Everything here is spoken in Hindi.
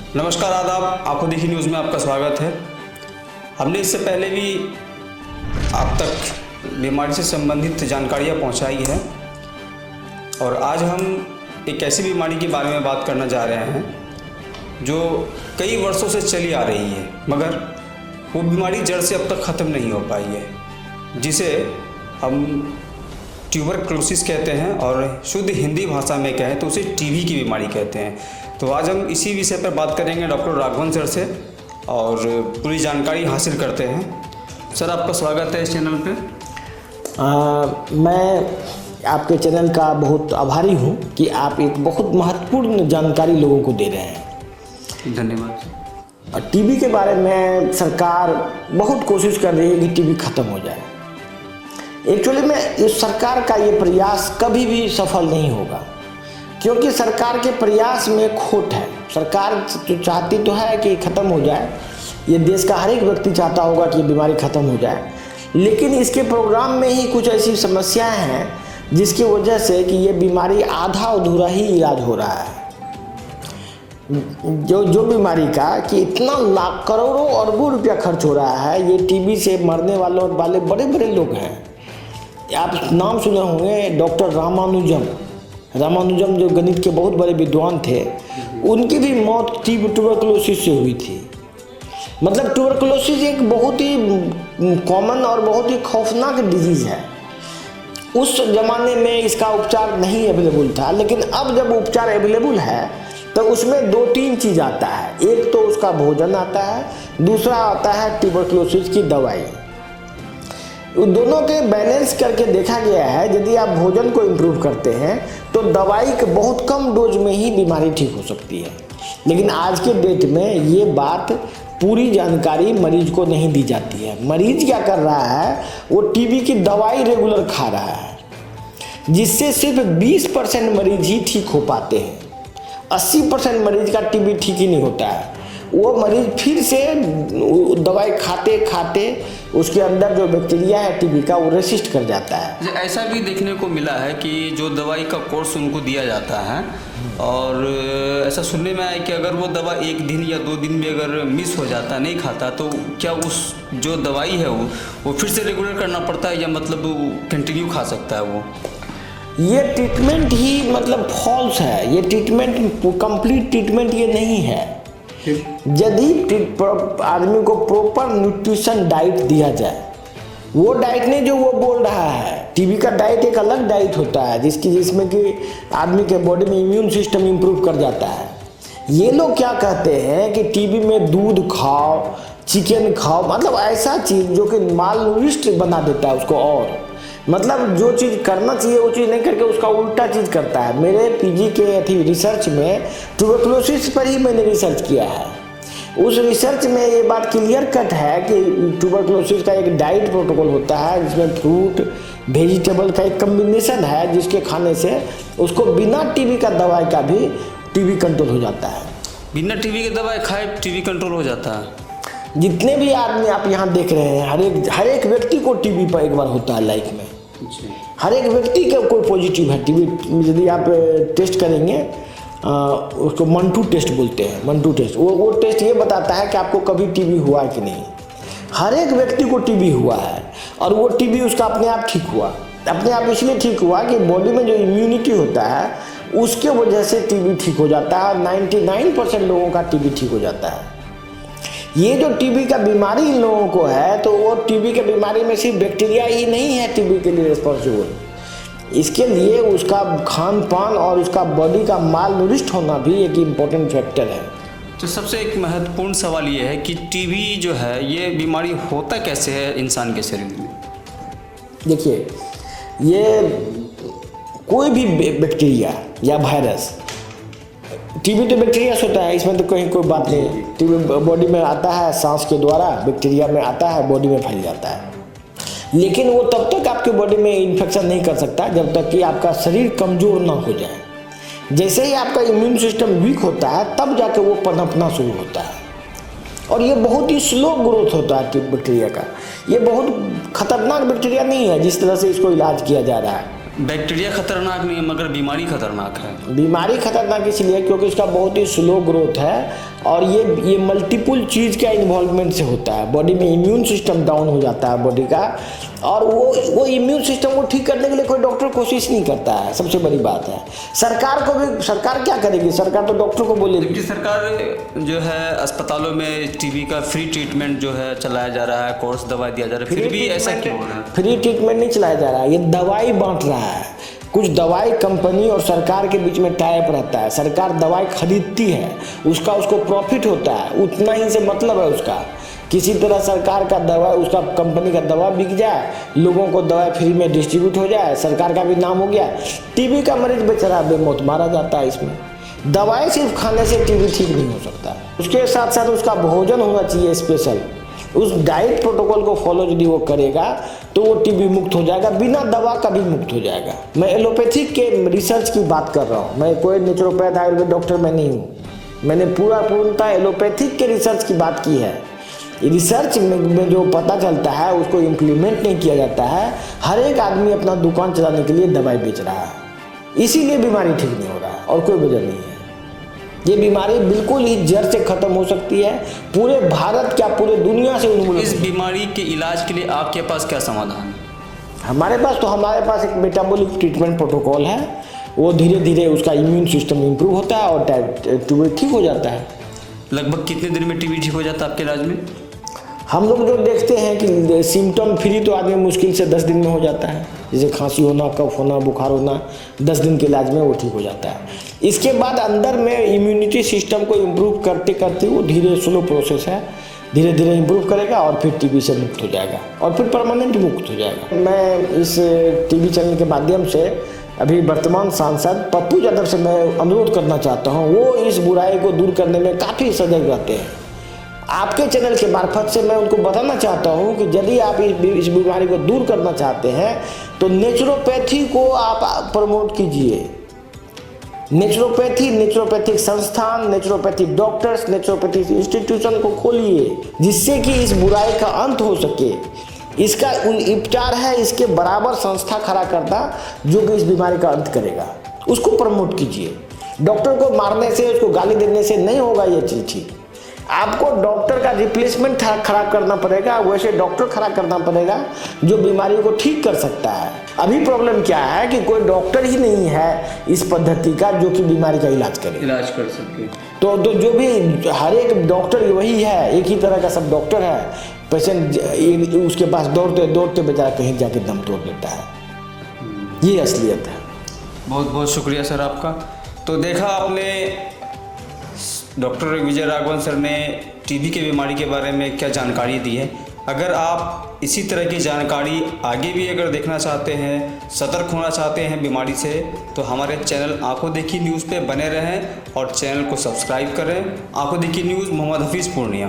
नमस्कार, आदाब। आंखों देखी न्यूज़ में आपका स्वागत है। हमने इससे पहले भी आप तक बीमारी से संबंधित जानकारियाँ पहुँचाई हैं और आज हम एक ऐसी बीमारी के बारे में बात करना जा रहे हैं जो कई वर्षों से चली आ रही है, मगर वो बीमारी जड़ से अब तक ख़त्म नहीं हो पाई है, जिसे हम ट्यूबरक्लोसिस कहते हैं और शुद्ध हिंदी भाषा में कहें तो उसे टीबी की बीमारी कहते हैं। तो आज हम इसी विषय पर बात करेंगे डॉक्टर राघवन सर से और पूरी जानकारी हासिल करते हैं। सर, आपका स्वागत है इस चैनल पे। मैं आपके चैनल का बहुत आभारी हूँ कि आप एक बहुत महत्वपूर्ण जानकारी लोगों को दे रहे हैं। धन्यवाद। टीबी के बारे में सरकार बहुत कोशिश कर रही है कि टीबी खत्म हो जाए। एक्चुअली में इस सरकार का ये प्रयास कभी भी सफल नहीं होगा, क्योंकि सरकार के प्रयास में खोट है। सरकार तो चाहती तो है कि ख़त्म हो जाए, ये देश का हर एक व्यक्ति चाहता होगा कि ये बीमारी ख़त्म हो जाए, लेकिन इसके प्रोग्राम में ही कुछ ऐसी समस्याएं हैं जिसकी वजह से कि ये बीमारी आधा अधूरा ही इलाज हो रहा है। जो बीमारी का कि इतना लाख करोड़ों अरबों रुपया खर्च हो रहा है, ये टीबी से मरने वाले बड़े बड़े लोग हैं। आप नाम सुने होंगे डॉक्टर रामानुजम जो गणित के बहुत बड़े विद्वान थे, उनकी भी मौत ट्यूबरक्लोसिस से हुई थी। मतलब ट्यूबरक्लोसिस एक बहुत ही कॉमन और बहुत ही खौफनाक डिजीज़ है। उस ज़माने में इसका उपचार नहीं अवेलेबल था, लेकिन अब जब उपचार अवेलेबल है तो उसमें 2-3 चीज़ आता है। एक तो उसका भोजन आता है, दूसरा आता है ट्यूबरक्लोसिस की दवाई। दोनों के बैलेंस करके देखा गया है, यदि आप भोजन को इम्प्रूव करते हैं तो दवाई के बहुत कम डोज में ही बीमारी ठीक हो सकती है। लेकिन आज के डेट में ये बात पूरी जानकारी मरीज को नहीं दी जाती है। मरीज क्या कर रहा है, वो टीबी की दवाई रेगुलर खा रहा है, जिससे सिर्फ 20% मरीज ही ठीक हो पाते हैं। 80% मरीज का टीबी ठीक ही नहीं होता है। वो मरीज फिर से दवाई खाते खाते उसके अंदर जो बैक्टीरिया है टीबी का, वो रेसिस्ट कर जाता है। ऐसा भी देखने को मिला है कि जो दवाई का कोर्स उनको दिया जाता है और ऐसा सुनने में आया कि अगर वो दवा 1 दिन या 2 दिन भी अगर मिस हो जाता, नहीं खाता, तो क्या उस जो दवाई है वो फिर से रेगुलर करना पड़ता है या मतलब वो कंटिन्यू खा सकता है वो? ये ट्रीटमेंट ही मतलब फॉल्स है। ये ट्रीटमेंट कंप्लीट ट्रीटमेंट ये नहीं है। यदि आदमी को प्रॉपर न्यूट्रिशन डाइट दिया जाए, वो डाइट नहीं जो वो बोल रहा है। टीबी का डाइट एक अलग डाइट होता है जिसमें कि आदमी के बॉडी में इम्यून सिस्टम इम्प्रूव कर जाता है। ये लोग क्या कहते हैं कि टीबी में दूध खाओ, चिकन खाओ, मतलब ऐसा चीज़ जो कि मालनूरिश्ड बना देता है उसको, और मतलब जो चीज़ करना चाहिए वो चीज़ नहीं करके उसका उल्टा चीज़ करता है। मेरे पीजी के रिसर्च में ट्यूबरक्लोसिस पर ही मैंने रिसर्च किया है। उस रिसर्च में ये बात क्लियर कट है कि ट्यूबरक्लोसिस का एक डाइट प्रोटोकॉल होता है जिसमें फ्रूट वेजिटेबल का एक कम्बिनेशन है, जिसके खाने से उसको बिना टीबी का दवाई का भी टीबी कंट्रोल हो जाता है। बिना टीबी की दवाई खाए टीबी कंट्रोल हो जाता है? जितने भी आदमी आप यहाँ देख रहे हैं, हर एक व्यक्ति को टीबी पर एक बार होता है लाइफ में। हर एक व्यक्ति का कोई पॉजिटिव है टीबी। यदि आप टेस्ट करेंगे, उसको मंटू टेस्ट बोलते हैं, मंटू टेस्ट, वो टेस्ट ये बताता है कि आपको कभी टीबी हुआ कि नहीं। हर एक व्यक्ति को टीबी हुआ है और वो टीबी उसका अपने आप ठीक हुआ। अपने आप इसलिए ठीक हुआ कि बॉडी में जो इम्यूनिटी होता है उसके वजह से टीबी ठीक हो जाता है। 99% लोगों का टीबी ठीक हो जाता है। ये जो टीबी का बीमारी इन लोगों को है, तो वो टीबी के बीमारी में सिर्फ बैक्टीरिया ही नहीं है टीबी के लिए रिस्पॉन्सिबल। इसके लिए उसका खान पान और उसका बॉडी का मालनूरिश्ड होना भी एक इम्पोर्टेंट फैक्टर है। तो सबसे एक महत्वपूर्ण सवाल ये है कि टीबी जो है, ये बीमारी होता कैसे है इंसान के शरीर में? देखिए, ये कोई भी बैक्टीरिया या वायरस, टीबी तो बैक्टीरिया से होता है, इसमें तो कहीं कोई बात नहीं। टीबी बॉडी में आता है, सांस के द्वारा बैक्टीरिया में आता है, बॉडी में फैल जाता है। लेकिन वो तब तक आपके बॉडी में इन्फेक्शन नहीं कर सकता जब तक कि आपका शरीर कमज़ोर ना हो जाए। जैसे ही आपका इम्यून सिस्टम वीक होता है, तब जाके वो पनपना शुरू होता है और ये बहुत ही स्लो ग्रोथ होता है बैक्टीरिया का। ये बहुत खतरनाक बैक्टीरिया नहीं है जिस तरह से इसको इलाज किया जा रहा है। बैक्टीरिया खतरनाक नहीं है मगर बीमारी खतरनाक है। बीमारी खतरनाक इसलिए क्योंकि इसका बहुत ही स्लो ग्रोथ है और ये मल्टीपल चीज़ का इन्वॉल्वमेंट से होता है। बॉडी में इम्यून सिस्टम डाउन हो जाता है बॉडी का, और वो इम्यून सिस्टम को ठीक करने के लिए कोई डॉक्टर कोशिश नहीं करता है। सबसे बड़ी बात है सरकार क्या करेगी? सरकार तो डॉक्टर को बोलेगी। जबकि सरकार जो है अस्पतालों में टीबी का फ्री ट्रीटमेंट जो है चलाया जा रहा है, कोर्स दवा दिया जा रहा है, फिर भी ऐसा क्यों हो रहा है? फ्री ट्रीटमेंट नहीं चलाया जा रहा है, ये दवाई बांट रहा है। कुछ दवाई कंपनी और सरकार के बीच में टाइप रहता है। सरकार दवाई खरीदती है, उसको प्रॉफिट होता है, उतना ही से मतलब है उसका। किसी तरह सरकार का दवा, उसका कंपनी का दवा बिक जाए, लोगों को दवाई फ्री में डिस्ट्रीब्यूट हो जाए, सरकार का भी नाम हो गया। टीबी का मरीज बेचारा बेमौत मारा जाता है। इसमें दवाई सिर्फ खाने से टीबी ठीक नहीं हो सकता, उसके साथ साथ उसका भोजन होना चाहिए स्पेशल। उस डाइट प्रोटोकॉल को फॉलो यदि वो करेगा तो वो टीबी मुक्त हो जाएगा, बिना दवा का भी मुक्त हो जाएगा। मैं एलोपैथिक के रिसर्च की बात कर रहा हूँ, मैं कोई नेचुरोपैथ आयुर्वेद डॉक्टर मैं नहीं हूँ। मैंने पूर्णतः एलोपैथिक के रिसर्च की बात की है। रिसर्च में जो पता चलता है उसको इम्प्लीमेंट नहीं किया जाता है। हर एक आदमी अपना दुकान चलाने के लिए दवाई बेच रहा है, इसीलिए बीमारी ठीक नहीं हो रहा है और कोई वजह नहीं है। ये बीमारी बिल्कुल ही जड़ से खत्म हो सकती है, पूरे भारत क्या पूरे दुनिया से उन्मूलन। इस बीमारी के इलाज के लिए आपके पास क्या समाधान है? हमारे पास एक मेटाबॉलिक ट्रीटमेंट प्रोटोकॉल है। वो धीरे धीरे उसका इम्यून सिस्टम इम्प्रूव होता है और टीबी ठीक हो जाता है। लगभग कितने दिन में टीबी ठीक हो जाता है आपके इलाज में? हम लोग जो देखते हैं कि सिम्टम फ्री तो आदमी मुश्किल से 10 दिन में हो जाता है। जैसे खांसी होना, कफ होना, बुखार होना, 10 दिन के इलाज में वो ठीक हो जाता है। इसके बाद अंदर में इम्यूनिटी सिस्टम को इम्प्रूव करते करते वो धीरे स्लो प्रोसेस है, धीरे धीरे इम्प्रूव करेगा और फिर टीबी से मुक्त हो जाएगा और फिर परमानेंट मुक्त हो जाएगा। मैं इस टीवी चैनल के माध्यम से अभी वर्तमान सांसद पप्पू यादव से मैं अनुरोध करना चाहता हूँ, वो इस बुराई को दूर करने में काफ़ी सजग रहते हैं। आपके चैनल के मार्फत से मैं उनको बताना चाहता हूं कि यदि आप इस बीमारी को दूर करना चाहते हैं तो नेचुरोपैथी को आप प्रमोट कीजिए। नेचुरोपैथिक संस्थान, नेचुरोपैथिक डॉक्टर्स, नेचुरोपैथिक इंस्टीट्यूशन को खोलिए, जिससे कि इस बुराई का अंत हो सके। इसका उपचार है इसके बराबर संस्था खड़ा करना जो कि इस बीमारी का अंत करेगा, उसको प्रमोट कीजिए। डॉक्टर को मारने से, उसको गाली देने से नहीं होगा ये चीज ठीक। आपको डॉक्टर का रिप्लेसमेंट खड़ा करना पड़ेगा, वैसे डॉक्टर खड़ा करना पड़ेगा जो बीमारी को ठीक कर सकता है। अभी प्रॉब्लम क्या है कि कोई डॉक्टर ही नहीं है इस पद्धति का जो कि बीमारी का इलाज कर सके। तो जो भी हर एक डॉक्टर वही है, एक ही तरह का सब डॉक्टर है। पेशेंट उसके पास दौड़ते दौड़ते बेचारा कहीं जाके दम तोड़ देता है। ये असलियत है। बहुत बहुत शुक्रिया सर आपका। तो देखा आपने डॉक्टर विजय राघवन सर ने टीबी के बीमारी के बारे में क्या जानकारी दी है। अगर आप इसी तरह की जानकारी आगे भी अगर देखना चाहते हैं, सतर्क होना चाहते हैं बीमारी से, तो हमारे चैनल आंखों देखी न्यूज़ पे बने रहें और चैनल को सब्सक्राइब करें। आंखों देखी न्यूज़, मोहम्मद हफीज़ पूर्णिया।